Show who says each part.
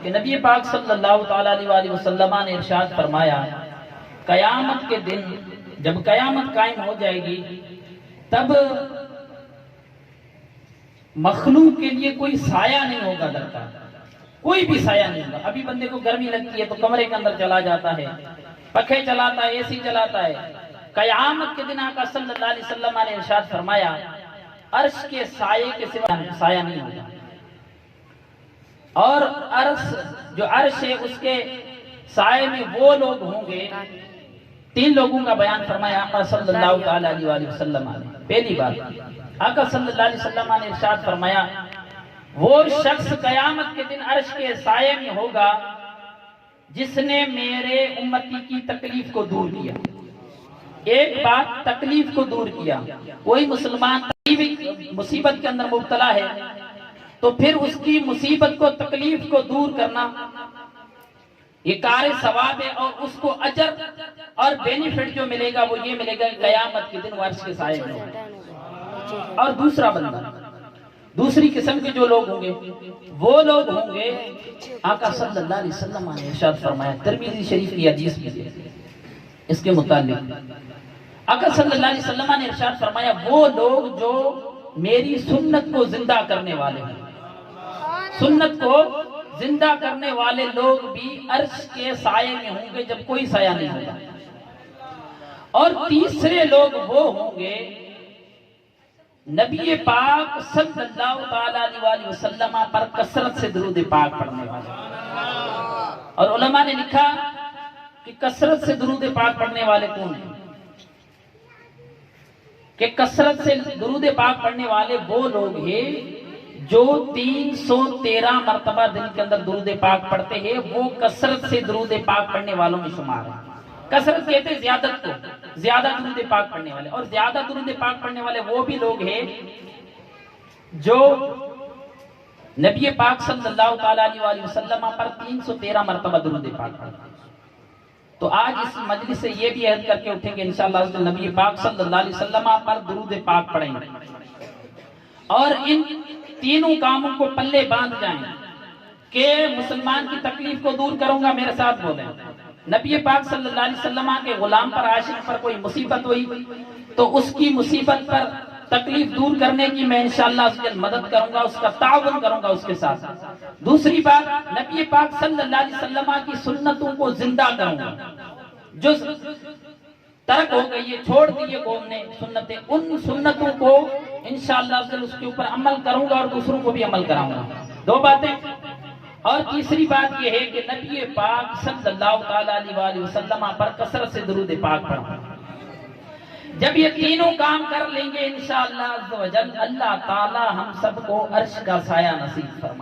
Speaker 1: کہ نبی پاک صلی اللہ تعالی علیہ وسلم نے ارشاد فرمایا قیامت کے دن جب قیامت قائم ہو جائے گی تب مخلوق کے لیے کوئی سایہ نہیں ہوگا درکار، کوئی بھی سایہ نہیں ہوگا۔ ابھی بندے کو گرمی لگتی ہے تو کمرے کے اندر چلا جاتا ہے، پنکھے چلاتا ہے، اے سی چلاتا ہے۔ قیامت کے دن آقا صلی اللہ علیہ وسلم نے ارشاد فرمایا عرش کے سائے کے سوا سایہ نہیں ہوگا، اور جو عرش ہے اس کے سائے میں وہ لوگ ہوں گے، تین لوگوں کا بیان فرمایا آقا صلی اللہ تعالی علیہ وسلم نے۔ پہلی بات آقا صلی اللہ علیہ وسلم نے ارشاد فرمایا وہ شخص قیامت کے دن عرش کے سائے میں ہوگا جس نے میرے امتی کی تکلیف کو دور کیا۔ ایک بات تکلیف کو دور کیا، کوئی مسلمان مصیبت کے اندر مبتلا ہے تو پھر اس کی مصیبت کو تکلیف کو دور کرنا یہ کار ثواب ہے، اور اس کو اجر اور بینیفٹ جو ملے گا وہ یہ ملے گا کہ قیامت کے دن وہ عرش کے سائے میں ہوگا۔ اور دوسرا بندہ، دوسری قسم کے جو لوگ ہوں گے وہ لوگ ہوں گے، آقا صلی اللہ علیہ وسلم نے ارشاد فرمایا، ترمذی شریف کی حدیث بھی ہے اس کے متعلق، آقا صلی اللہ علیہ وسلم نے ارشاد فرمایا وہ لوگ جو میری سنت کو زندہ کرنے والے ہیں، سنت کو زندہ کرنے والے لوگ بھی عرش کے سائے میں ہوں گے جب کوئی سایہ نہیں ہوگا۔ اور تیسرے لوگ وہ ہوں گے نبی پاک صلی اللہ تعالی علیہ وسلم پر کثرت سے درود پاک پڑھنے والے۔ اور علماء نے لکھا کہ کثرت سے درود پاک پڑھنے والے کون ہیں؟ کہ کثرت سے درود پاک پڑھنے والے وہ لوگ ہیں جو 313 مرتبہ دن کے اندر درود پاک پڑھتے ہیں، وہ کثرت سے درود پاک پڑھنے والوں میں شمار ہیں۔ کثرت کہتے ہیں زیادت کو، زیادہ درود پاک پڑھنے والے، اور زیادہ درود پاک پڑھنے والے وہ بھی لوگ ہیں جو نبی پاک صلی اللہ تعالی علیہ وسلم پر 313 مرتبہ درود پاک پڑھتے ہیں۔ تو آج اس مجلس سے یہ بھی عہد کر کے اٹھیں گے انشاءاللہ نبی پاک صلی اللہ علیہ وسلم پر درود پاک پڑھیں گے، اور ان تینوں کاموں کو پلے باندھ جائیں کہ مسلمان کی تکلیف کو دور کروں گا۔ میرے ساتھ بولیں، نبی پاک صلی اللہ علیہ وسلم کے غلام پر، عاشق پر کوئی مصیبت ہوئی تو اس کی مصیبت پر تکلیف دور کرنے کی میں انشاءاللہ اس کی مدد کروں گا، اس کا تعاون کروں گا اس کے ساتھ۔ دوسری بات، نبی پاک صلی اللہ علیہ وسلم کی سنتوں کو زندہ کروں گا، جو ترک ہو گئی ہے، چھوڑ دیے قوم نے سنتیں، ان سنتوں کو انشاءاللہ اس کے اوپر عمل کروں گا اور دوسروں کو بھی عمل کراؤں گا۔ دو باتیں۔ اور تیسری بات یہ ہے کہ نبی پاک صلی اللہ تعالی علیہ وسلم پر کثرت سے درود پاک پڑھوں۔ جب یہ تینوں کام کر لیں گے انشاءاللہ عز و جل، اللہ تعالی ہم سب کو عرش کا سایہ نصیب فرمائے۔